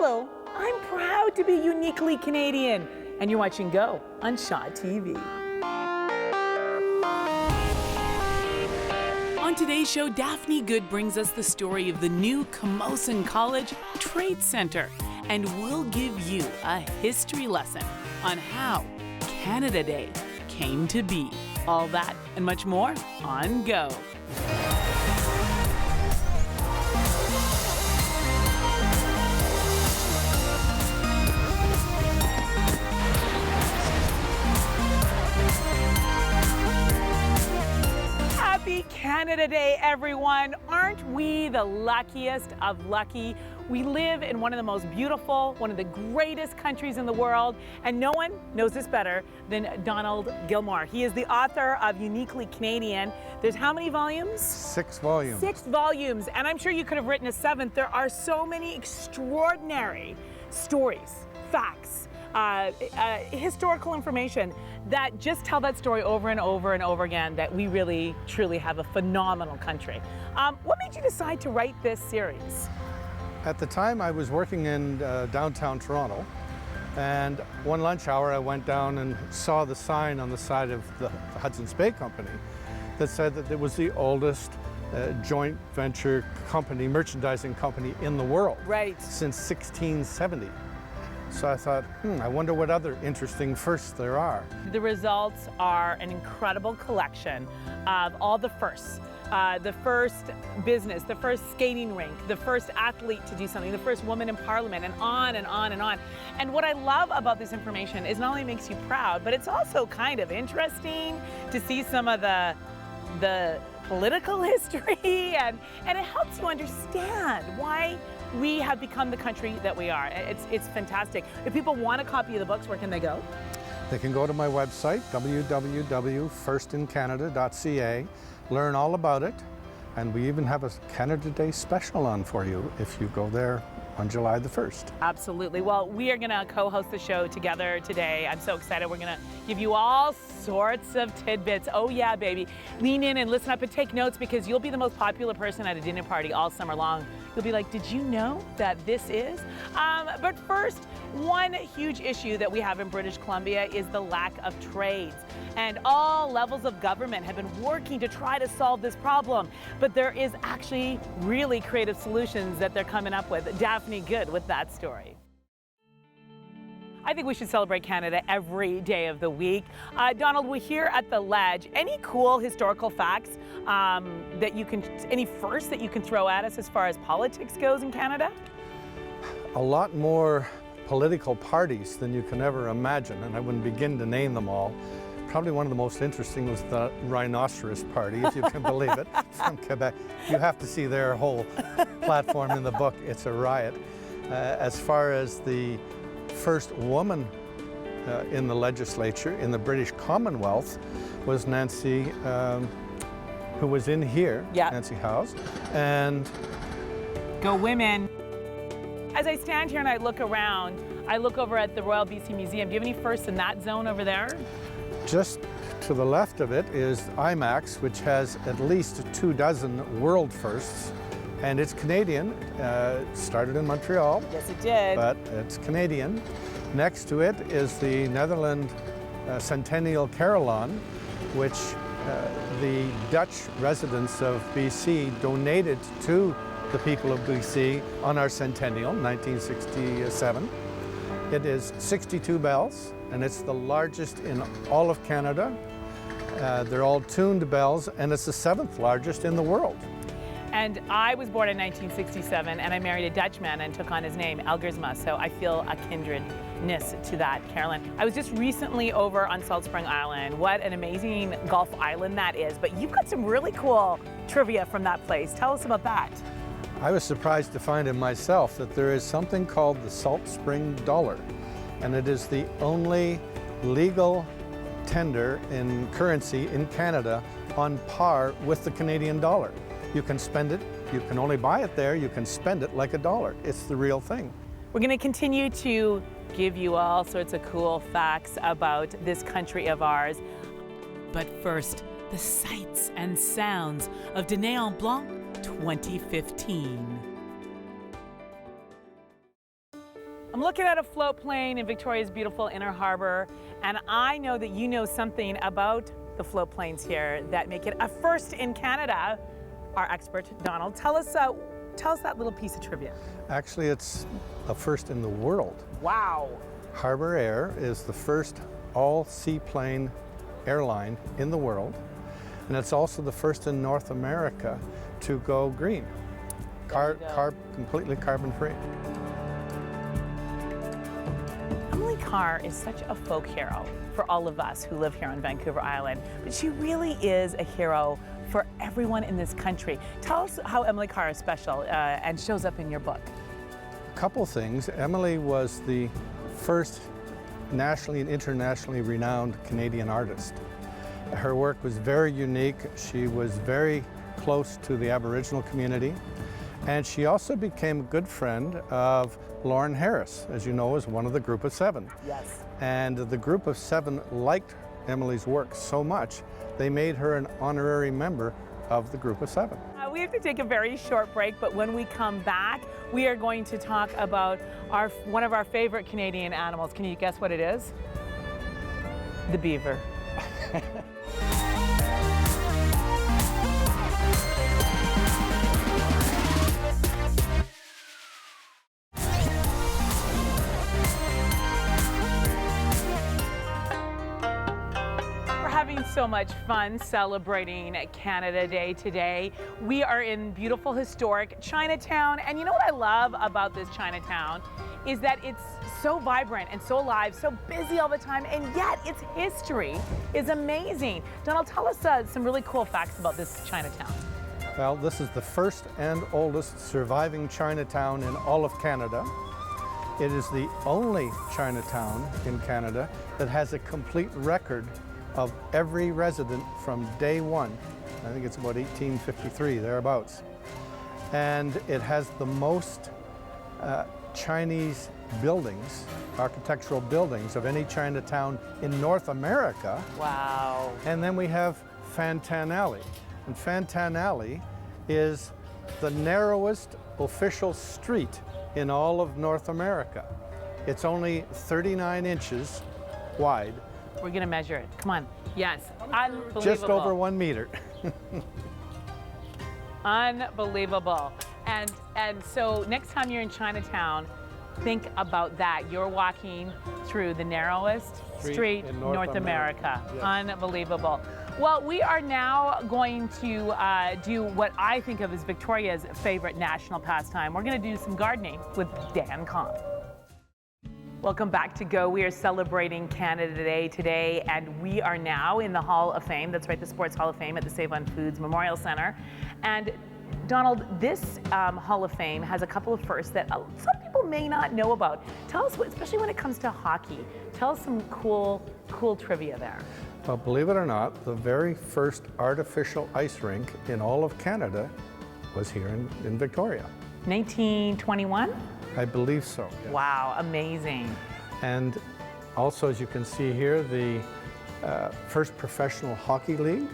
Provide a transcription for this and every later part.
Hello, I'm proud to be uniquely Canadian, and you're watching Go on ShawTV. On today's show, Daphne Good brings us the story of the new Camosun College Trade Center, and we'll give you a history lesson on how Canada Day came to be. All that and much more on Go. Happy Canada Day, everyone. Aren't we the luckiest of lucky? We live in one of the most beautiful, one of the greatest countries in the world, and no one knows this better than Donald Gillmore. He is the author of Uniquely Canadian. There's how many volumes? 6 volumes. 6 volumes, and I'm sure you could have written a 7th. There are so many extraordinary stories, facts, historical information that just tell that story over and over and over again, that we really, truly have a phenomenal country. What made you decide to write this series? At the time, I was working in downtown Toronto, and one lunch hour I went down and saw the sign on the side of the Hudson's Bay Company that said that it was the oldest joint venture company, merchandising company in the world. Right. Since 1670. So I thought, I wonder what other interesting firsts there are. The results are an incredible collection of all the firsts. The first business, the first skating rink, the first athlete to do something, the first woman in parliament, and on and on and on. And what I love about this information is not only makes you proud, but it's also kind of interesting to see some of the political history, and it helps you understand why we have become the country that we are. It's fantastic. If people want a copy of the books, where can they go? They can go to my website, www.firstincanada.ca, learn all about it, and we even have a Canada Day special on for you if you go there on July the 1st. Absolutely. Well, we are going to co-host the show together today. I'm so excited. We're going to give you all sorts of tidbits. Oh yeah, baby. Lean in and listen up and take notes, because you'll be the most popular person at a dinner party all summer long. You'll be like, did you know that this is? But first, one huge issue that we have in British Columbia is the lack of trades. And all levels of government have been working to try to solve this problem. But there is actually really creative solutions that they're coming up with. Daphne Good with that story. I think we should celebrate Canada every day of the week. Donald, we're here at the Ledge. Any cool historical facts any firsts that you can throw at us as far as politics goes in Canada? A lot more political parties than you can ever imagine, and I wouldn't begin to name them all. Probably one of the most interesting was the Rhinoceros Party, if you can believe it, from Quebec. You have to see their whole platform in the book. It's a riot. As far as the first woman in the legislature in the British Commonwealth was Nancy, who was in here, yep. Nancy House, and Go Women. As I stand here and I look around, I look over at the Royal BC Museum. Do you have any firsts in that zone over there? Just to the left of it is IMAX, which has at least 24 world firsts, and it's Canadian. It started in Montreal. Yes, it did. But it's Canadian. Next to it is the Netherlands Centennial Carillon, which the Dutch residents of BC donated to the people of BC on our centennial, 1967. It is 62 bells, and it's the largest in all of Canada. They're all tuned bells, and it's the 7th largest in the world. And I was born in 1967, and I married a Dutchman and took on his name, Elgersma, so I feel a kindredness to that, Carolyn. I was just recently over on Salt Spring Island. What an amazing Gulf island that is, but you've got some really cool trivia from that place. Tell us about that. I was surprised to find in myself that there is something called the Salt Spring Dollar, and it is the only legal tender in currency in Canada on par with the Canadian dollar. You can spend it, you can only buy it there, you can spend it like a dollar. It's the real thing. We're going to continue to give you all sorts of cool facts about this country of ours. But first, the sights and sounds of Dîner en Blanc 2015. I'm looking at a float plane in Victoria's beautiful Inner Harbor, and I know that you know something about the float planes here that make it a first in Canada. Our expert, Donald, tell us that little piece of trivia. Actually, it's a first in the world. Wow. Harbour Air is the first all-seaplane airline in the world, and it's also the first in North America to go green, completely carbon-free. Emily Carr is such a folk hero for all of us who live here on Vancouver Island, but she really is a hero for everyone in this country. Tell us how Emily Carr is special and shows up in your book. A couple things. Emily was the first nationally and internationally renowned Canadian artist. Her work was very unique. She was very close to the Aboriginal community, and she also became a good friend of Lauren Harris, as you know, is one of the Group of Seven. Yes. And the Group of Seven liked Emily's work so much, they made her an honorary member of the Group of Seven. We have to take a very short break, but when we come back, we are going to talk about one of our favorite Canadian animals. Can you guess what it is? The beaver. So much fun celebrating Canada Day today. We are in beautiful historic Chinatown, and you know what I love about this Chinatown is that it's so vibrant and so alive, so busy all the time, and yet its history is amazing. Donald, tell us some really cool facts about this Chinatown. Well, this is the first and oldest surviving Chinatown in all of Canada. It is the only Chinatown in Canada that has a complete record of every resident from day one. I think it's about 1853, thereabouts. And it has the most Chinese buildings, architectural buildings of any Chinatown in North America. Wow. And then we have Fantan Alley. And Fantan Alley is the narrowest official street in all of North America. It's only 39 inches wide. We're gonna measure it. Come on. Yes. Unbelievable. Just over 1 meter. Unbelievable. And so next time you're in Chinatown, think about that. You're walking through the narrowest street in North America. Yes. Unbelievable. Well, we are now going to do what I think of as Victoria's favorite national pastime. We're going to do some gardening with Dan Comp. Welcome back to Go. We are celebrating Canada Day today, and we are now in the Hall of Fame. That's right, the Sports Hall of Fame at the Save on Foods Memorial Center. And Donald, this Hall of Fame has a couple of firsts that some people may not know about. Tell us, especially when it comes to hockey, tell us some cool trivia there. Well, believe it or not, the very first artificial ice rink in all of Canada was here in Victoria. 1921? I believe so. Yes. Wow, amazing. And also, as you can see here, the first professional hockey league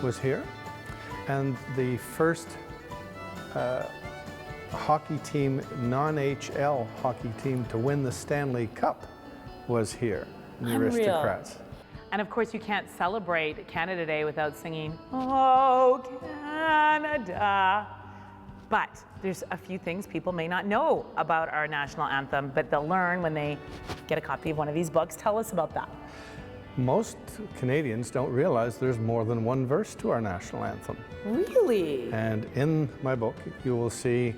was here. And the first hockey team, non-HL hockey team to win the Stanley Cup was here, the Aristocrats. And of course, you can't celebrate Canada Day without singing, "Oh, Canada." But there's a few things people may not know about our national anthem, but they'll learn when they get a copy of one of these books. Tell us about that. Most Canadians don't realize there's more than one verse to our national anthem. Really? And in my book, you will see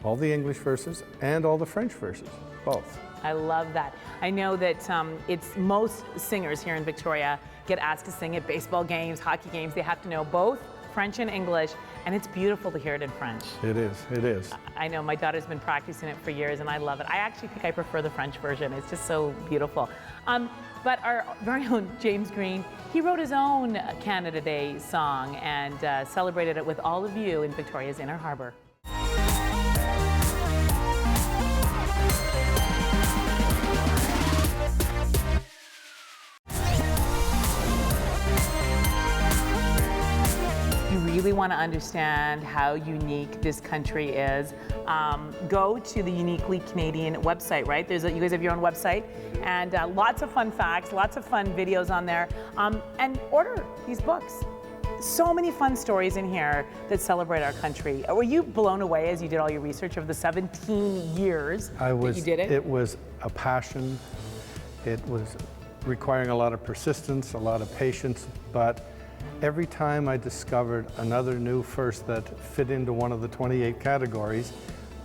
all the English verses and all the French verses, both. I love that. I know that it's most singers here in Victoria get asked to sing at baseball games, hockey games. They have to know both French and English, and it's beautiful to hear it in French. It is. I know, my daughter's been practicing it for years, and I love it. I actually think I prefer the French version. It's just so beautiful. But our very own James Green, he wrote his own Canada Day song and celebrated it with all of you in Victoria's Inner Harbor. You really want to understand how unique this country is, go to the Uniquely Canadian website, right? You guys have your own website, and lots of fun facts, lots of fun videos on there, and order these books. So many fun stories in here that celebrate our country. Were you blown away as you did all your research of the 17 years that you did it? It was a passion. It was requiring a lot of persistence, a lot of patience, but every time I discovered another new first that fit into one of the 28 categories,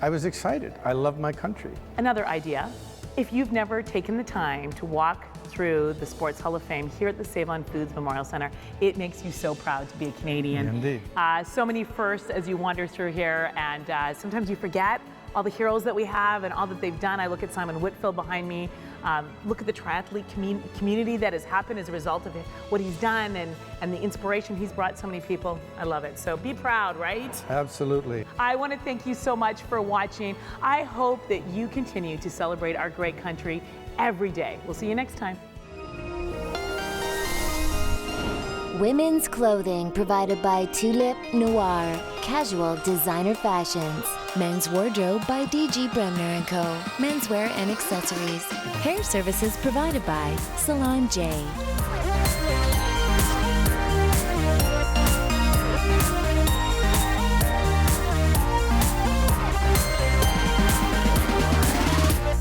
I was excited. I love my country. Another idea, if you've never taken the time to walk through the Sports Hall of Fame here at the Save on Foods Memorial Center, it makes you so proud to be a Canadian. Indeed. So many firsts as you wander through here, and sometimes you forget all the heroes that we have and all that they've done. I look at Simon Whitfield behind me, look at the triathlete community that has happened as a result of what he's done and the inspiration he's brought so many people. I love it. So be proud, right? Absolutely. I want to thank you so much for watching. I hope that you continue to celebrate our great country every day. We'll see you next time. Women's clothing provided by Tulip Noir, casual designer fashions. Men's wardrobe by DG Bremner & Co. Menswear and accessories. Hair services provided by Salon J.